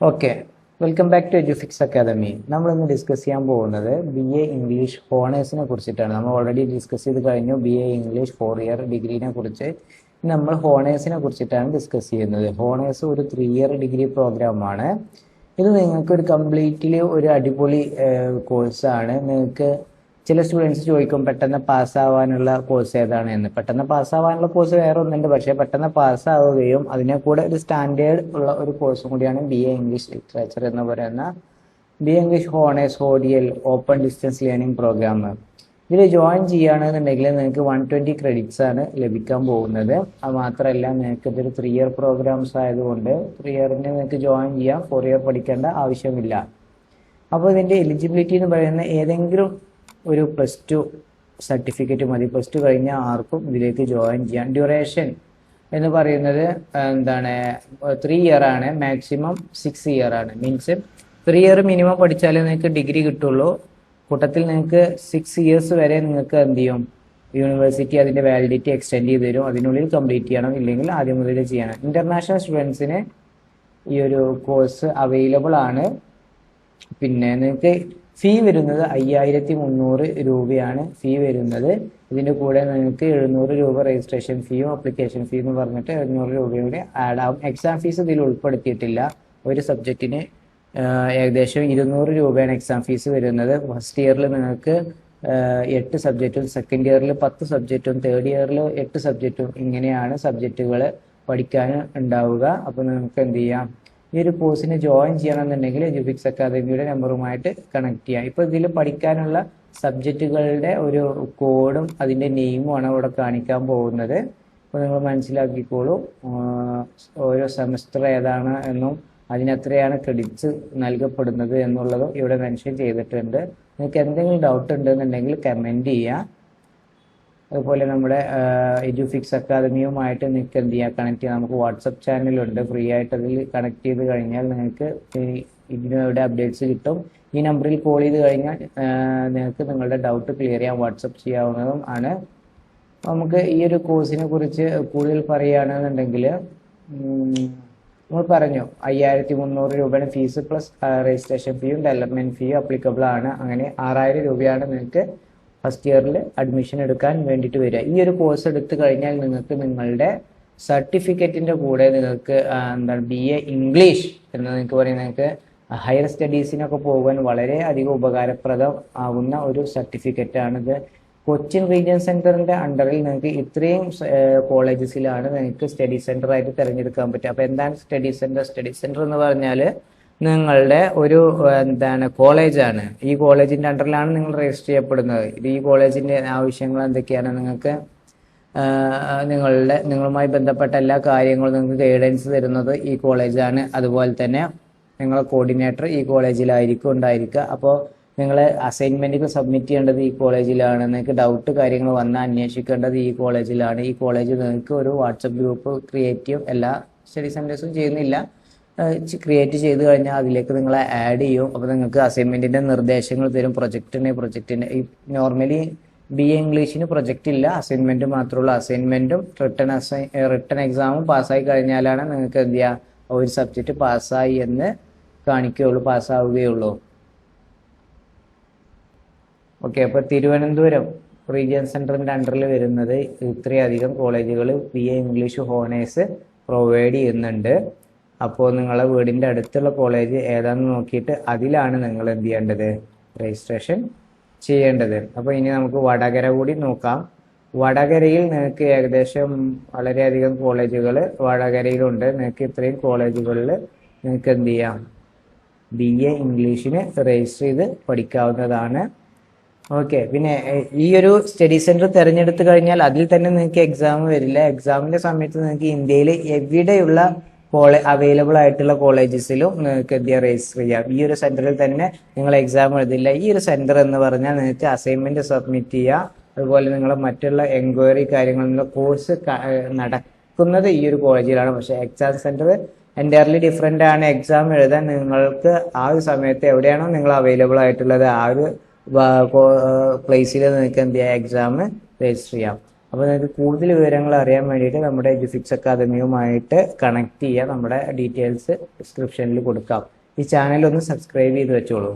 Okay, welcome back to Edufix Academy. നമ്മളിന്ന് discuss ചെയ്യാൻ പോകുന്നത് BA ഇംഗ്ലീഷ് ഹോണേഴ്സിനെ കുറിച്ചിട്ടാണ്. നമ്മൾ ഓൾറെഡി ഡിസ്കസ് ചെയ്ത് കഴിഞ്ഞു BA ഇംഗ്ലീഷ് 4 ഇയർ ഡിഗ്രീനെ കുറിച്ച്. നമ്മൾ ഹോണേഴ്സിനെ കുറിച്ചിട്ടാണ് ഡിസ്കസ് ചെയ്യുന്നത്. ഹോണേഴ്സ് ഒരു 3 ഇയർ ഡിഗ്രി പ്രോഗ്രാമാണ്. ഇത് നിങ്ങൾക്ക് ഒരു കംപ്ലീറ്റ്ലി ഒരു അടിപൊളി കോഴ്സാണ്. നിങ്ങൾക്ക് ചില സ്റ്റുഡൻസ് ചോദിക്കും പെട്ടെന്ന് പാസ്സാവാനുള്ള കോഴ്സ് ഏതാണ് എന്ന്. പെട്ടെന്ന് പാസ്സാവാനുള്ള കോഴ്സ് വേറെ ഒന്നുണ്ട്, പക്ഷേ പെട്ടെന്ന് പാസ്സാവുകയും അതിനെ കൂടെ ഒരു സ്റ്റാൻഡേർഡ് ഉള്ള ഒരു കോഴ്സും കൂടിയാണ് BA ഇംഗ്ലീഷ് ലിറ്ററേച്ചർ എന്ന് പറയുന്ന BA English honours ODL open distance learning program. ഇതിൽ ജോയിൻ ചെയ്യുകയാണെന്നുണ്ടെങ്കിൽ നിങ്ങൾക്ക് 120 ക്രെഡിറ്റ്സ് ആണ് ലഭിക്കാൻ പോകുന്നത്. അത് മാത്രമല്ല, നിങ്ങൾക്ക് ഇതൊരു 3 ഇയർ പ്രോഗ്രാംസ് ആയതുകൊണ്ട് 3 ഇയറിന് നിങ്ങൾക്ക് ജോയിൻ ചെയ്യാം, 4 ഇയർ പഠിക്കേണ്ട ആവശ്യമില്ല. അപ്പോൾ ഇതിൻ്റെ എലിജിബിലിറ്റി എന്ന് പറയുന്നത് ഏതെങ്കിലും ഒരു +2 സർട്ടിഫിക്കറ്റ് മതി. +2 കഴിഞ്ഞ ആർക്കും ഇതിലേക്ക് ജോയിൻ ചെയ്യാം. ഡ്യൂറേഷൻ എന്ന് പറയുന്നത് 3 ഇയർ ആണ്, മാക്സിമം 6 ഇയർ ആണ്. മീൻസ് 3 ഇയർ മിനിമം പഠിച്ചാലേ നിങ്ങൾക്ക് ഡിഗ്രി കിട്ടുള്ളൂ. കൂട്ടത്തിൽ നിങ്ങൾക്ക് 6 ഇയേഴ്സ് വരെ നിങ്ങൾക്ക് എന്ത് ചെയ്യും, യൂണിവേഴ്സിറ്റി അതിൻ്റെ വാലിഡിറ്റി എക്സ്റ്റെൻഡ് ചെയ്ത് തരും. അതിനുള്ളിൽ കംപ്ലീറ്റ് ചെയ്യണം, ഇല്ലെങ്കിൽ ആദ്യം മുതൽ ചെയ്യണം. ഇന്റർനാഷണൽ സ്റ്റുഡൻസിന് ഈ ഒരു കോഴ്സ് അവൈലബിൾ ആണ്. പിന്നെ നിങ്ങൾക്ക് ഫീ വരുന്നത് 5300 രൂപയാണ് ഫീ വരുന്നത്. ഇതിൻ്റെ കൂടെ നിങ്ങൾക്ക് 700 രൂപ രജിസ്ട്രേഷൻ ഫീയും അപ്ലിക്കേഷൻ ഫീ എന്ന് പറഞ്ഞിട്ട് 700 രൂപയും കൂടി ആഡ് ആവും. എക്സാം ഫീസ് ഇതിൽ ഉൾപ്പെടുത്തിയിട്ടില്ല. ഒരു സബ്ജക്റ്റിന് ഏകദേശം 200 രൂപയാണ് എക്സാം ഫീസ് വരുന്നത്. ഫസ്റ്റ് ഇയറിൽ നിങ്ങൾക്ക് 8 സബ്ജക്റ്റും, സെക്കൻഡ് ഇയറിൽ 10 സബ്ജക്റ്റും, തേർഡ് ഇയറിൽ 8 സബ്ജക്റ്റും, ഇങ്ങനെയാണ് സബ്ജക്റ്റുകൾ പഠിക്കാൻ ഉണ്ടാവുക. അപ്പോൾ നിങ്ങൾക്ക് എന്ത് ചെയ്യാം, ഈ ഒരു കോഴ്സിന് ജോയിൻ ചെയ്യണമെന്നുണ്ടെങ്കിൽ എഡ്യൂഫിക്സ് അക്കാദമിയുടെ നമ്പറുമായിട്ട് കണക്ട് ചെയ്യാം. ഇപ്പോൾ ഇതിൽ പഠിക്കാനുള്ള സബ്ജക്റ്റുകളുടെ ഒരു കോഡും അതിൻ്റെ നെയിമുമാണ് ഇവിടെ കാണിക്കാൻ പോകുന്നത്. അപ്പോൾ നിങ്ങൾ മനസ്സിലാക്കിക്കോളൂ, ഓരോ സെമസ്റ്റർ ഏതാണ് എന്നും അതിനെത്രയാണ് ക്രെഡിറ്റ്സ് നൽകപ്പെടുന്നത് എന്നുള്ളതും ഇവിടെ മെൻഷൻ ചെയ്തിട്ടുണ്ട്. നിങ്ങൾക്ക് എന്തെങ്കിലും ഡൗട്ട് ഉണ്ടെന്നുണ്ടെങ്കിൽ കമൻറ്റ് ചെയ്യുക. അതുപോലെ നമ്മുടെ എഡ്യൂഫിക്സ് അക്കാദമിയുമായിട്ട് നിങ്ങൾക്ക് എന്ത് ചെയ്യുക, കണക്ട് ചെയ്യാം. നമുക്ക് വാട്സപ്പ് ചാനലുണ്ട്, ഫ്രീ ആയിട്ട് അതിൽ കണക്ട് ചെയ്ത് കഴിഞ്ഞാൽ നിങ്ങൾക്ക് ഇതിനോടെ അപ്ഡേറ്റ്സ് കിട്ടും. ഈ നമ്പറിൽ കോൾ ചെയ്ത് കഴിഞ്ഞാൽ നിങ്ങൾക്ക് നിങ്ങളുടെ ഡൗട്ട് ക്ലിയർ ചെയ്യാൻ വാട്സപ്പ് ചെയ്യാവുന്നതും ആണ്. നമുക്ക് ഈ ഒരു കോഴ്സിനെ കുറിച്ച് കൂടുതൽ പറയുകയാണെന്നുണ്ടെങ്കിൽ നമ്മൾ പറഞ്ഞു 5300 രൂപയുടെ ഫീസ് പ്ലസ് രജിസ്ട്രേഷൻ ഫീയും ഡെവലപ്മെൻറ്റ് ഫീയും അപ്ലിക്കബിൾ ആണ്. അങ്ങനെ 6000 രൂപയാണ് നിങ്ങൾക്ക് ഫസ്റ്റ് ഇയറിൽ അഡ്മിഷൻ എടുക്കാൻ വേണ്ടിയിട്ട് വരിക. ഈ ഒരു കോഴ്സ് എടുത്തു കഴിഞ്ഞാൽ നിങ്ങൾക്ക് നിങ്ങളുടെ സർട്ടിഫിക്കറ്റിൻ്റെ കൂടെ നിങ്ങൾക്ക് BA ഇംഗ്ലീഷ് എന്ന് നിങ്ങൾക്ക് പറയുന്നത്, നിങ്ങൾക്ക് ഹയർ സ്റ്റഡീസിനൊക്കെ പോകാൻ വളരെ അധികം ഉപകാരപ്രദം ആവുന്ന ഒരു സർട്ടിഫിക്കറ്റാണിത്. കൊച്ചിൻ റീജിയൻ സെൻറ്ററിൻ്റെ അണ്ടറിൽ നിങ്ങൾക്ക് ഇത്രയും കോളേജസിലാണ് നിങ്ങൾക്ക് സ്റ്റഡി സെൻറ്റർ ആയിട്ട് തിരഞ്ഞെടുക്കാൻ പറ്റുക. അപ്പോൾ എന്താണ് സ്റ്റഡി സെൻറ്റർ? സ്റ്റഡി സെൻറ്റർ എന്ന് പറഞ്ഞാൽ നിങ്ങളുടെ ഒരു കോളേജാണ്. ഈ കോളേജിൻ്റെ അണ്ടറിലാണ് നിങ്ങൾ രജിസ്റ്റർ ചെയ്യപ്പെടുന്നത്. ഇത് ഈ കോളേജിൻ്റെ ആവശ്യങ്ങൾ എന്തൊക്കെയാണ്, നിങ്ങൾക്ക് നിങ്ങളുമായി ബന്ധപ്പെട്ട എല്ലാ കാര്യങ്ങളും നിങ്ങൾക്ക് ഗൈഡൻസ് തരുന്നത് ഈ കോളേജാണ്. അതുപോലെ തന്നെ നിങ്ങളെ കോർഡിനേറ്റർ ഈ കോളേജിലായിരിക്കും ഉണ്ടായിരിക്കുക. അപ്പോൾ നിങ്ങൾ അസൈൻമെൻറ്റുകൾ സബ്മിറ്റ് ചെയ്യേണ്ടത് ഈ കോളേജിലാണ്. നിങ്ങൾക്ക് ഡൗട്ട് കാര്യങ്ങൾ വന്നാൽ അന്വേഷിക്കേണ്ടത് ഈ കോളേജിലാണ്. ഈ കോളേജ് നിങ്ങൾക്ക് ഒരു വാട്സപ്പ് ഗ്രൂപ്പ് ക്രിയേറ്റ് ചെയ്യും. എല്ലാ സ്റ്റഡി സെൻറ്റേഴ്സും ചെയ്യുന്നില്ല, ക്രിയേറ്റ് ചെയ്ത് കഴിഞ്ഞാൽ അതിലേക്ക് നിങ്ങളെ ആഡ് ചെയ്യും. അപ്പോൾ നിങ്ങൾക്ക് അസൈൻമെൻറ്റിൻ്റെ നിർദ്ദേശങ്ങൾ തരും. പ്രൊജക്റ്റിൻ്റെ ഈ നോർമലി BA ഇംഗ്ലീഷിന് പ്രൊജക്റ്റ് ഇല്ല, അസൈൻമെൻറ്റ് മാത്രമേ ഉള്ളൂ. അസൈൻമെൻറ്റും റിട്ടൺ എക്സാമും പാസ്സായി കഴിഞ്ഞാലാണ് നിങ്ങൾക്ക് എന്ത് ചെയ്യുക, ഒരു സബ്ജക്റ്റ് പാസ്സായി എന്ന് കാണിക്കുകയുള്ളൂ, പാസ്സാവുകയുള്ളൂ. ഓക്കെ, അപ്പോൾ തിരുവനന്തപുരം റീജിയൻ സെൻറ്ററിൻ്റെ അണ്ടറിൽ വരുന്നത് ഇത്രയധികം കോളേജുകൾ BA ഇംഗ്ലീഷ് ഹോണേഴ്സ് പ്രൊവൈഡ് ചെയ്യുന്നുണ്ട്. അപ്പോൾ നിങ്ങളെ വീടിൻ്റെ അടുത്തുള്ള കോളേജ് ഏതാണെന്ന് നോക്കിയിട്ട് അതിലാണ് നിങ്ങൾ എന്ത് ചെയ്യേണ്ടത്, രജിസ്ട്രേഷൻ ചെയ്യേണ്ടത്. അപ്പോൾ ഇനി നമുക്ക് വടകര കൂടി നോക്കാം. വടകരയിൽ നിങ്ങൾക്ക് ഏകദേശം വളരെയധികം കോളേജുകൾ വടകരയിലുണ്ട്. നിങ്ങൾക്ക് ഇത്രയും കോളേജുകളിൽ നിങ്ങൾക്ക് എന്ത് ചെയ്യാം, BA ഇംഗ്ലീഷിന് രജിസ്റ്റർ ചെയ്ത് പഠിക്കാവുന്നതാണ്. ഓക്കെ, പിന്നെ ഈ ഒരു സ്റ്റഡി സെൻറ്റർ തിരഞ്ഞെടുത്ത് കഴിഞ്ഞാൽ അതിൽ തന്നെ നിങ്ങൾക്ക് എക്സാം വരില്ല. എക്സാമിൻ്റെ സമയത്ത് നിങ്ങൾക്ക് ഇന്ത്യയിൽ എവിടെയുള്ള അവൈലബിൾ ആയിട്ടുള്ള കോളേജസിലും നിങ്ങൾക്ക് എന്ത് ചെയ്യാം, രജിസ്റ്റർ ചെയ്യാം. ഈ ഒരു സെൻറ്ററിൽ തന്നെ നിങ്ങൾ എക്സാം എഴുതില്ല. ഈ ഒരു സെൻറ്റർ എന്ന് പറഞ്ഞാൽ നിങ്ങൾക്ക് അസൈൻമെൻറ്റ് സബ്മിറ്റ് ചെയ്യുക, അതുപോലെ നിങ്ങൾ മറ്റുള്ള എൻക്വയറി കാര്യങ്ങൾ കോഴ്സ് നടക്കുന്നത് ഈ ഒരു കോളേജിലാണ്. പക്ഷേ എക്സാം സെൻറ്റർ എൻറ്റയർലി ഡിഫറെൻ്റ് ആണ്. എക്സാം എഴുതാൻ നിങ്ങൾക്ക് ആ ഒരു സമയത്ത് എവിടെയാണോ നിങ്ങൾ അവൈലബിൾ ആയിട്ടുള്ളത് ആ ഒരു പ്ലേസിൽ നിങ്ങൾക്ക് എന്ത് ചെയ്യാം, എക്സാം രജിസ്റ്റർ ചെയ്യാം. അപ്പോൾ നിങ്ങൾക്ക് കൂടുതൽ വിവരങ്ങൾ അറിയാൻ വേണ്ടിയിട്ട് നമ്മുടെ എഡ്യൂഫിക്സ് അക്കാദമിയുമായിട്ട് കണക്ട് ചെയ്യുക. നമ്മുടെ ഡീറ്റെയിൽസ് ഡിസ്ക്രിപ്ഷനിൽ കൊടുക്കാം. ഈ ചാനൽ ഒന്ന് സബ്സ്ക്രൈബ് ചെയ്ത് വെച്ചോളൂ.